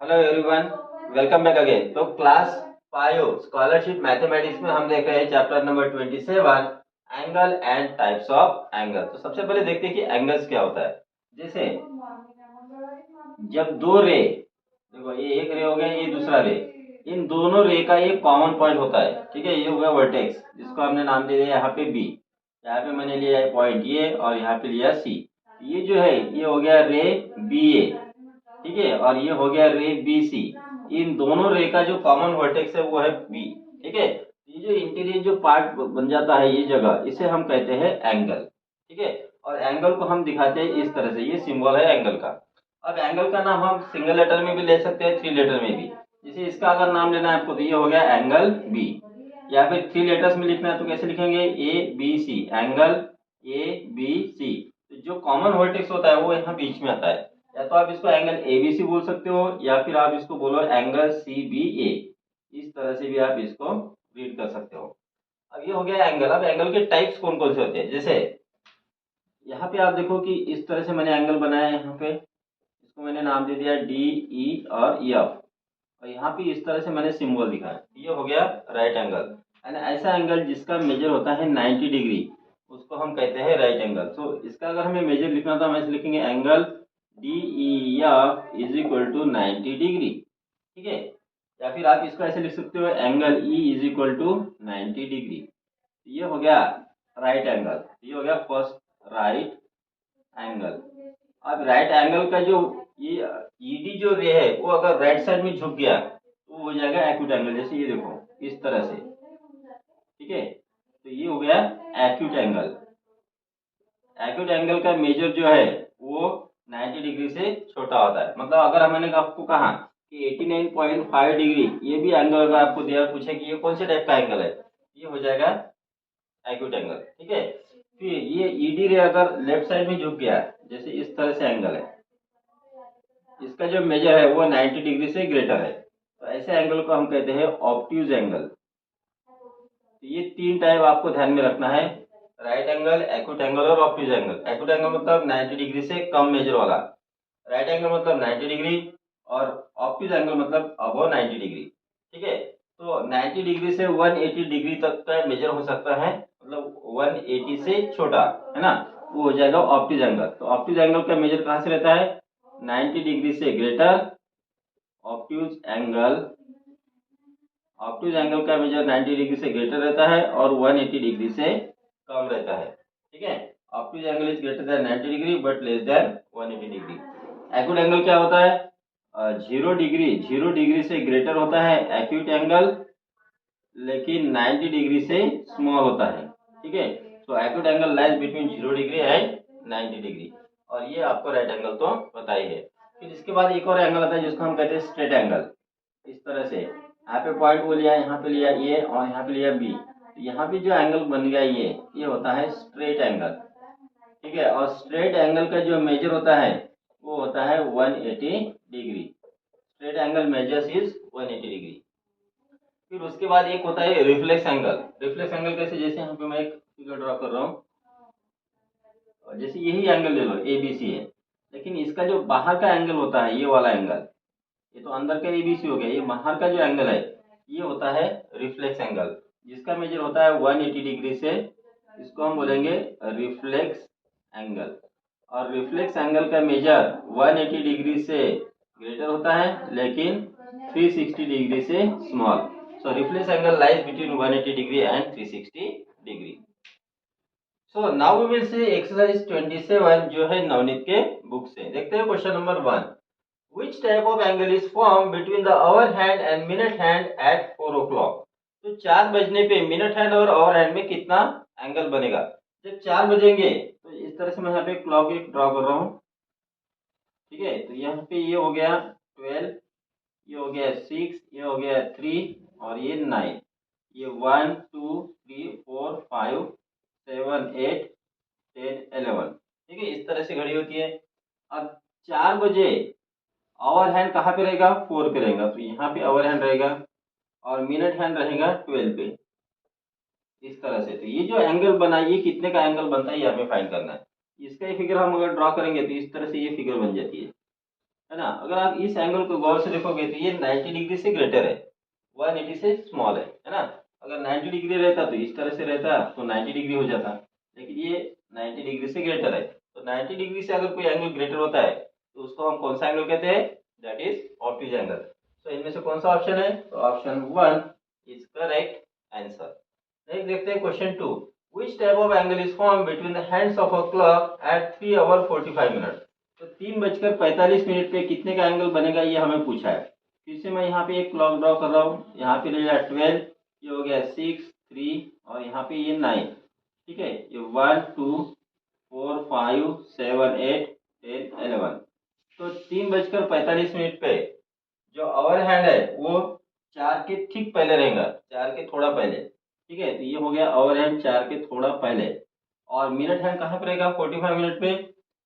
Hello everyone, welcome back again. तो class 5 scholarship mathematics में हम देख रहे हैं chapter number 27, angle and types of angle. तो सबसे पहले देखते हैं कि एंगल्स क्या होता है। जैसे जब दो रे, देखो ये एक रे हो गया, ये दूसरा रे, इन दोनों रे का एक कॉमन पॉइंट होता है। ठीक है, ये हो गया वर्टेक्स, जिसको हमने नाम दे दिया यहाँ पे बी। यहाँ पे मैंने लिया है पॉइंट ये और यहाँ पे लिया सी। ये जो है ये हो गया रे बी ए। ठीक है, और ये हो गया रे बी सी। इन दोनों रे का जो कॉमन वर्टेक्स है वो है बी। ठीक है, ये जो इंटीरियर जो पार्ट बन जाता है ये जगह, इसे हम कहते हैं एंगल। ठीक है, और एंगल को हम दिखाते हैं इस तरह से, ये सिंबल है एंगल का। अब एंगल का नाम हम सिंगल लेटर में भी ले सकते हैं, थ्री लेटर में भी। जैसे इसका अगर नाम लेना है आपको तो ये हो गया एंगल बी। या फिर थ्री लेटर्स में लिखना है तो कैसे लिखेंगे, A B C, angle A B C. तो जो कॉमन वर्टेक्स होता है वो यहाँ बीच में आता है। या तो आप इसको एंगल ए बी सी बोल सकते हो, या फिर आप इसको बोलो एंगल सी बी ए। इस तरह से भी आप इसको रीड कर सकते हो। अब ये हो गया एंगल। अब एंगल के टाइप्स कौन कौन से होते हैं, जैसे यहाँ पे आप देखो कि इस तरह से मैंने एंगल बनाया है। यहाँ पे इसको मैंने नाम दे दिया डी ई और एफ। और यहाँ पे इस तरह से मैंने सिंबल दिखाया, ये हो गया राइट एंगल। एंड ऐसा एंगल जिसका मेजर होता है 90 डिग्री, उसको हम कहते हैं राइट एंगल। तो इसका अगर हमें मेजर लिखना था, हम ऐसे लिखेंगे angle D E F is equal to 90 degree. ठीक है, या फिर आप इसको ऐसे लिख सकते हो angle E is equal to 90 degree. ये हो गया राइट एंगल, ये हो गया फर्स्ट राइट एंगल। अब राइट एंगल का जो ये ईडी जो रे है वो अगर राइट साइड में झुक गया तो वो हो जाएगा एक्यूट एंगल। जैसे ये देखो इस तरह से। ठीक है, तो ये हो गया एक्यूट एंगल। एक्यूट एंगल का मेजर जो है वो 90 डिग्री से छोटा होता है। मतलब अगर मैंने आपको कहा कि 89.5 डिग्री, ये भी एंगल अगर आपको दिया पूछे कि ये कौन से टाइप का एंगल है, ये हो जाएगा एक्यूट एंगल। ठीक है, फिर ये ईडी रे अगर लेफ्ट साइड में झुक गया, जैसे इस तरह से एंगल है, इसका जो मेजर है वो 90 डिग्री से ग्रेटर है, तो ऐसे एंगल को हम कहते हैं ऑब्ट्यूज एंगल। तो ये तीन टाइप आपको ध्यान में रखना है, राइट एंगल, एक्यूट एंगल और ऑब्ट्यूज एंगल। एक्यूट एंगल मतलब 90 डिग्री से कम मेजर वाला, राइट एंगल मतलब 90 डिग्री, और ऑब्ट्यूज एंगल मतलब अबव 90 डिग्री। ठीक है, तो 90 डिग्री से 180 डिग्री तक का मेजर हो सकता है, मतलब 180 से छोटा, है ना, वो हो जाएगा ऑब्ट्यूज एंगल। तो ऑब्ट्यूज एंगल का मेजर कहाँ से रहता है, 90 डिग्री से greater. Obtuse angle, obtuse angle का मेजर 90 डिग्री से ग्रेटर रहता है और 180 डिग्री से कम रहता है। ठीक है, obtuse angle is greater than 90 degree but less than 180 degree. Acute angle क्या होता है, 0 डिग्री, 0 डिग्री से ग्रेटर होता है एक्यूट एंगल, लेकिन 90 डिग्री से स्मॉल होता है। ठीक है, so acute angle lies between 0 degree and 90 degree. और ये आपको राइट एंगल तो पता ही है। फिर इसके बाद एक और एंगल आता है जिसको हम कहते हैं स्ट्रेट एंगल। इस तरह से यहाँ पे पॉइंट वो लिया, यहाँ पे लिया ए और यहाँ पे लिया बी, तो यहाँ पे जो एंगल बन गया ये होता है स्ट्रेट एंगल। ठीक है, और स्ट्रेट एंगल का जो मेजर होता है वो होता है 180 degree. Straight angle measures is 180 degree. फिर उसके बाद एक होता है रिफ्लेक्स एंगल। रिफ्लेक्स एंगल कैसे, जैसे यहाँ पे मैं एक फिगर ड्रॉ कर रहा हूँ, और जैसे यही एंगल ले लो ए बी सी है, लेकिन इसका जो बाहर का एंगल होता है ये वाला एंगल, ये तो अंदर का एबीसी हो गया, ये बाहर का जो एंगल है ये होता है रिफ्लेक्स एंगल, जिसका मेजर होता है 180 डिग्री से। इसको हम बोलेंगे रिफ्लेक्स एंगल। और रिफ्लेक्स एंगल का मेजर 180 डिग्री से ग्रेटर होता है, लेकिन 360 डिग्री से small. So reflex angle lies between 180 degree and 360 degree. So now we will see exercise 27 जो है नवनीत के बुक से। देखते हैं question number 1। Which type of angle is formed between the hour hand and minute hand at 4 o'clock? तो 4 बजने पे minute hand और आवर हैंड में कितना एंगल बनेगा। जब 4 बजेंगे तो इस तरह से मैं यहाँ पे क्लॉक एक ड्रॉ कर रहा हूँ। ठीक है, तो यहाँ पे ये हो गया 12, ये हो गया 6, ये हो गया 3 और ये 9। ये 1 2 3 4 5 7 8 10 11। ठीक है, इस तरह से घड़ी होती है। अब 4 बजे आवर हैंड कहाँ पे रहेगा, 4 पे रहेगा, तो यहाँ पे आवर हैंड रहेगा और मिनट हैंड रहेगा 12 पे। इस तरह से तो ये जो एंगल बना ये कितने का एंगल बनता है ये हमें फाइंड करना है। इसका ही फिगर हम अगर ड्रॉ करेंगे तो इस तरह से ये फिगर बन जाती है। है ना। अगर आप इस एंगल को गौर से देखोगे तो ये 90 डिग्री से ग्रेटर है, 180 से स्मॉल है ना। अगर 90 डिग्री रहता तो इस तरह से रहता तो 90 डिग्री हो जाता, लेकिन ये 90 डिग्री से ग्रेटर है। तो 90 डिग्री से अगर कोई एंगल ग्रेटर होता है तो उसको हम कौन सा एंगल कहते हैं, दैट इज ऑब्ट्यूज एंगल। तो इनमें से कौन सा ऑप्शन है, तो option 1 is correct answer. Next देखते हैं question 2, which type of angle is formed between the hands of a clock at 3 hour 45 minutes। तो 3:45 पे कितने का एंगल बनेगा ये हमें पूछा है। फिर से मैं यहाँ पे एक क्लॉक ड्रॉ कर रहा हूँ, यहाँ पे रहेगा 12, ये हो गया 6, 3 और यहाँ पे ये 9, ठीक है। ये 1 2 4 5 7 8 10 11। तो 3:45 पे जो अवर हैंड है वो 4 के ठीक पहले रहेगा, 4 के थोड़ा पहले, ठीक है। तो ये हो गया ओवर हैंड 4 के थोड़ा पहले। और मिनट हैंड कहाँ पे रहेगा 45 मिनट पे,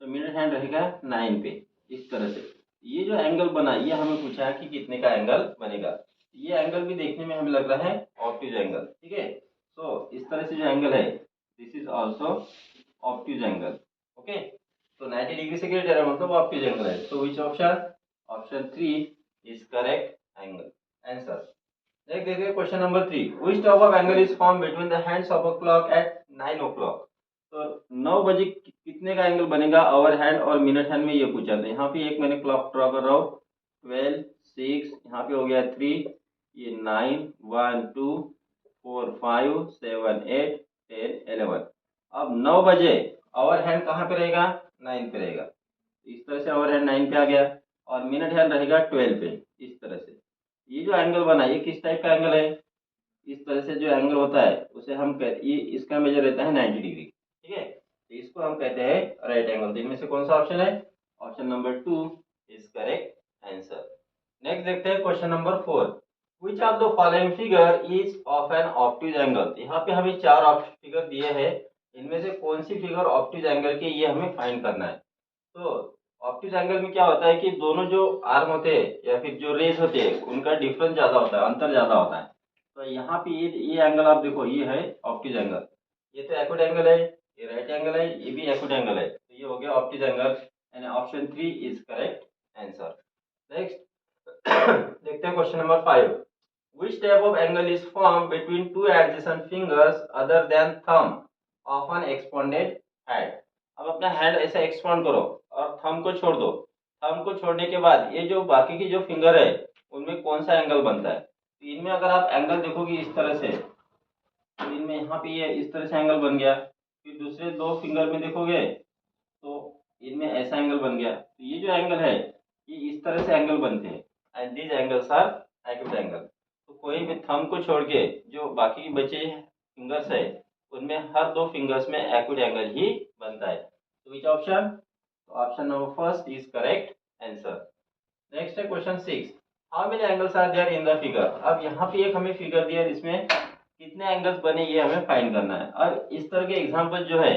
तो मिनट हैंड रहेगा 9 पे। इस तरह से ये जो एंगल बना ये हमें पूछा है कि कितने का एंगल बनेगा। ये एंगल भी देखने में हमें लग रहा है ऑब्ट्यूज एंगल, ठीक है। तो इस तरह से जो एंगल है this is also obtuse angle, okay. तो 90 डिग्री से ग्रेटर है मतलब ऑब्ट्यूज एंगल है। तो which option, option 3 is correct angle answer. Next देखिए question number 3, which type of angle is form between the hands of a clock at 9 o'clock। तो 9 बजे कितने का एंगल बनेगा ओवर हैंड और मिनट हैंड में ये पूछा था। यहाँ पे एक मैंने क्लॉक ड्रॉ कर रहा हूँ, 12 6, यहाँ पे हो गया 3, ये 9 1 2 4 5 7 8 10 11। अब 9 बजे ओवर हैंड कहाँ पे रहेगा, 9 पे रहेगा। इस तरह से ओवर हैंड 9 पे आ गया और मिनट हैंड रहेगा 12 पे। इस तरह से ये जो एंगल बना ये किस टाइप का एंगल है, इस तरह से जो एंगल होता है उसे हम कहते, ये इसका मेजर रहता है 90 डिग्री, ठीक है। तो इसको हम कहते हैं राइट एंगल। तो इनमें से कौन सा ऑप्शन है, option number 2 is correct answer. Next देखते हैं question number 4, which of the following figure is of an obtuse angle. यहाँ पे हमें 4 फिगर दिए हैं, इनमें से कौन सी फिगर ऑब्ट्यूज एंगल की ये हमें फाइंड करना है। तो ऑप्टिक एंगल में क्या होता है कि दोनों जो आर्म होते हैं या फिर जो रेज होते हैं उनका डिफरेंस ज्यादा होता है, अंतर ज्यादा होता है। तो यहाँ पे ये एंगल आप देखो ये है ऑप्टिक एंगल, ये तो एक्यूट एंगल है, ये राइट एंगल है, ये भी एक्यूट एंगल है। तो ये हो गया optic angle and option 3 is correct answer. Next देखते हैं question number 5, which type of angle is formed between two adjacent fingers other than thumb of an expanded hand। अब अपना हैंड ऐसे एक्सपांड करो और थंब को छोड़ दो। थंब को छोड़ने के बाद ये जो बाकी की जो फिंगर है उनमें कौन सा एंगल बनता है। तो इनमें अगर आप एंगल देखोगे इस तरह से, तो इनमें यहाँ पे ये इस तरह से एंगल बन गया। फिर दूसरे 2 फिंगर में देखोगे तो इनमें ऐसा एंगल बन गया। तो ये जो एंगल है ये इस तरह से एंगल बनते हैं and these angles are acute angle. तो कोई भी थंब को छोड़ के जो बाकी के बचे फिंगर्स है उनमें हर 2 फिंगर्स में एक्यूट एंगल ही बनता है। तो विच ऑप्शन, तो option number first is correct answer. Next है question 6, how many angles are there in the figure. अब यहाँ पे एक हमें फिगर दिया है, इसमें कितने एंगल्स बने ये हमें फाइंड करना है। और इस तरह के एग्जांपल जो है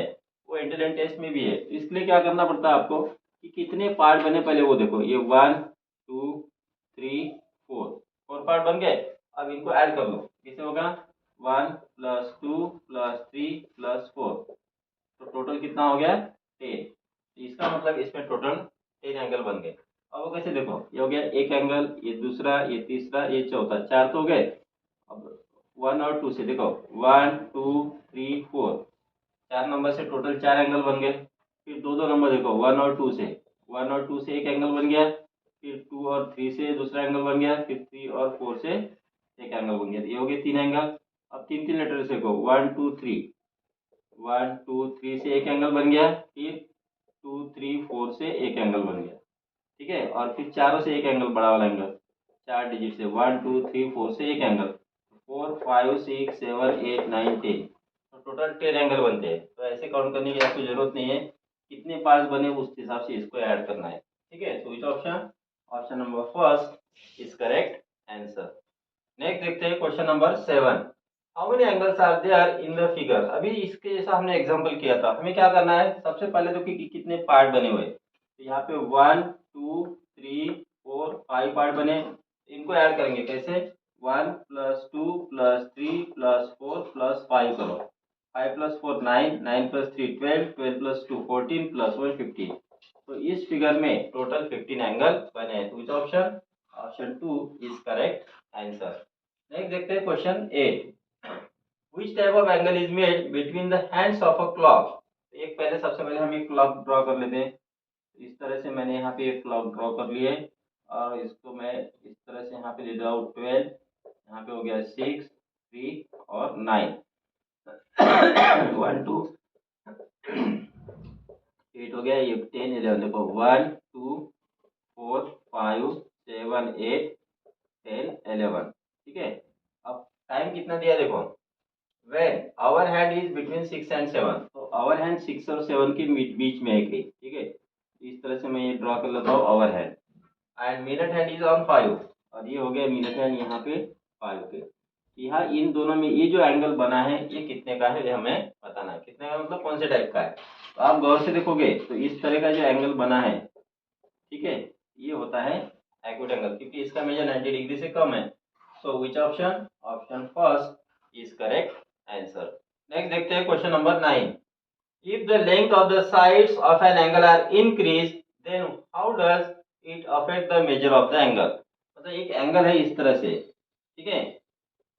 वो इंटेलिजेंट टेस्ट में भी है। तो इसके लिए क्या करना पड़ता है आपको कि कितने पार्ट बने पहले वो देखो, ये 1 2 3 4 पार्ट बन गए। अब इनको ऐड कर लो, कैसे होगा 1 + 2 + 3 + 4, तो टोटल कितना हो गया 10। इसका मतलब इसमें टोटल 10 एंगल बन गए। अब वो कैसे देखो, ये हो गया एक एंगल, ये दूसरा, ये तीसरा, ये चौथा, 4 तो हो गए। अब 1 और 2 से देखो 1 2 3 4, 4 नंबर से टोटल 4 एंगल बन गए। फिर दो दो नंबर देखो 1 और 2 से, 1 और 2 से एक एंगल बन गया। फिर 2 और 3 से दूसरा एंगल बन गया। फिर 3 और 4 से एक एंगल बन गया। ये हो गए 3 एंगल। अब 3 लेटर से देखो 1 2 3, 1 2 3 से एक एंगल बन गया। फिर 2 3 4 से एक एंगल बन गया, ठीक है। और फिर चारों से एक एंगल, बड़ा वाला एंगल 4 डिजिट से 1 2 3 4 से एक एंगल, 4 5 6 7 8 9 10, तो टोटल 10 एंगल बनते हैं। तो ऐसे काउंट करने की आपको जरूरत नहीं है, कितने पार्ट्स बने उस हिसाब से इसको ऐड करना है, ठीक है। तो इस option, option number first is correct answer. Next देखते हैं question number 7, how many angles are there in the figure. अभी इसके जैसा हमने एग्जांपल किया था, हमें क्या करना है सबसे पहले तो कि कितने पार्ट बने हुए। तो यहाँ पे 1 2 3 4 5 पार्ट बने, इनको ऐड करेंगे कैसे 1 + 2 + 3 + 4 + 5 करो, 5 + 4 9, 9 + 3 12, 12 + 2 14 + 1 15। तो इस फिगर में टोटल 15 एंगल बने हैं। तो which option? Option 2 is correct answer. Next देखते हैं question 8। Which type of angle is made between the hands of a clock? एक पहले सबसे पहले हम एक क्लॉक ड्रॉ कर लेते हैं। इस तरह से मैंने यहाँ पे एक क्लॉक ड्रॉ कर लिए और इसको मैं इस तरह से यहाँ पे ले जाऊँ 12, यहाँ पे हो गया 6, 3 और 9 1 2 8 हो गया, ये 10 11 देखो 1 2 4 5 7 8 10 11। ठीक है, अब टाइम कितना दिया देखो, when our hand is between 6 and 7, तो our hand 6 और 7 के बीच में है कहीं। ठीक है, इस तरह से मैं ये ड्रॉ कर लेता हूँ our hand, and minute hand is on 5, और ये हो गया मिनट हैंड यहाँ पे 5 पे। यहाँ इन दोनों में ये जो एंगल बना है ये कितने का है, ये हमें बताना है। कितने का मतलब कौन से टाइप का है। तो आप गौर से देखोगे तो इस तरह का जो एंगल बना है, ठीक है, ये होता है एक्यूट एंगल, क्योंकि इसका मेजर 90 डिग्री से कम है। So which option? Option first is correct answer. Next देखते हैं question number 9। If the length of the sides of an angle are increase, then how does it affect the measure of the angle. मतलब एक angle है इस तरह से, ठीक है,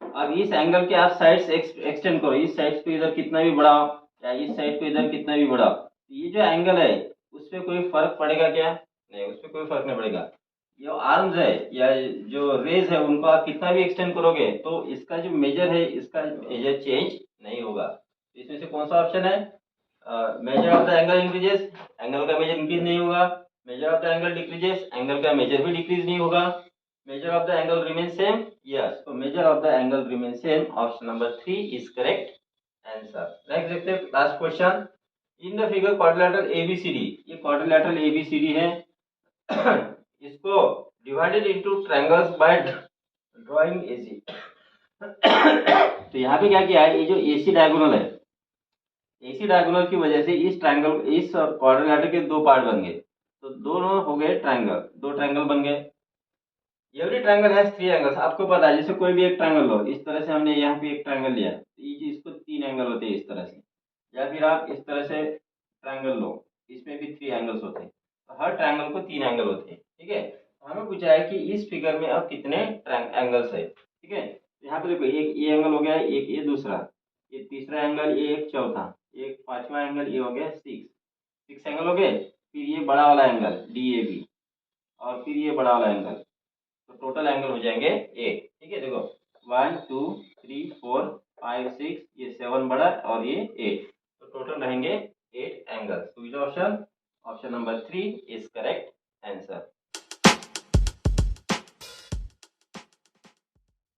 अब इस एंगल के आप साइड्स एक्सटेंड करो, इस साइड को इधर कितना भी बढ़ाओ या इस साइड को इधर कितना भी बढ़ाओ, ये जो एंगल है उस पर कोई फर्क पड़ेगा क्या? नहीं, उस पर कोई फर्क नहीं पड़ेगा। जो आर्म्स है या जो रेज है उनको आप कितना भी एक्सटेंड करोगे तो इसका जो मेजर है इसका मेजर चेंज नहीं होगा। इसमें से कौन सा ऑप्शन है? Measure of the angle increases, angle का मेजर इंक्रीज नहीं होगा। Measure of the angle decreases, angle का मेजर भी डिक्रीज नहीं होगा। Measure of the angle remain same, yes, तो measure of the angle remain same, option number 3 is correct answer. Next देखते हैं last question. In the figure quadrilateral ABCD, ये quadrilateral ABCD है इसको divided into triangles by drawing AC. तो यहाँ पे क्या किया है, ये जो एसी डायगोनल है, एसी डायगोनल की वजह से इस ट्रायंगल, इस क्वाड्रिलेटरल के दो पार्ट बन गए, तो दोनों हो गए ट्रायंगल, दो ट्रायंगल बन गए। एवरी ट्रायंगल हैज 3 एंगल्स, आपको पता है, जैसे कोई भी एक ट्रायंगल लो, इस तरह से हमने यहाँ पे एक ट्रायंगल लिया, तो ये इसको 3 एंगल होते हैं इस तरह से, या फिर आप इस तरह से ट्रायंगल लो, इसमें भी 3 एंगल्स होते हैं, तो हर ट्रायंगल को 3 एंगल होते हैं। ठीक है, तो हमें पूछा है कि इस फिगर में अब कितने एंगल्स है। ठीक है, तो यहाँ पे देखो, एक ये एंगल हो गया, एक ये दूसरा, ये तीसरा एंगल, ये एक चौथा, एक पांचवा एंगल, ये हो गया 6 एंगल हो गए। फिर ये बड़ा वाला एंगल DAB, और फिर ये बड़ा वाला एंगल, तो टोटल एंगल हो जाएंगे 8। ठीक है, देखो 1 2 3 4 5 6, ये 7 बड़ा और ये 8, तो टोटल रहेंगे 8 एंगल। तो option number 3 is correct answer.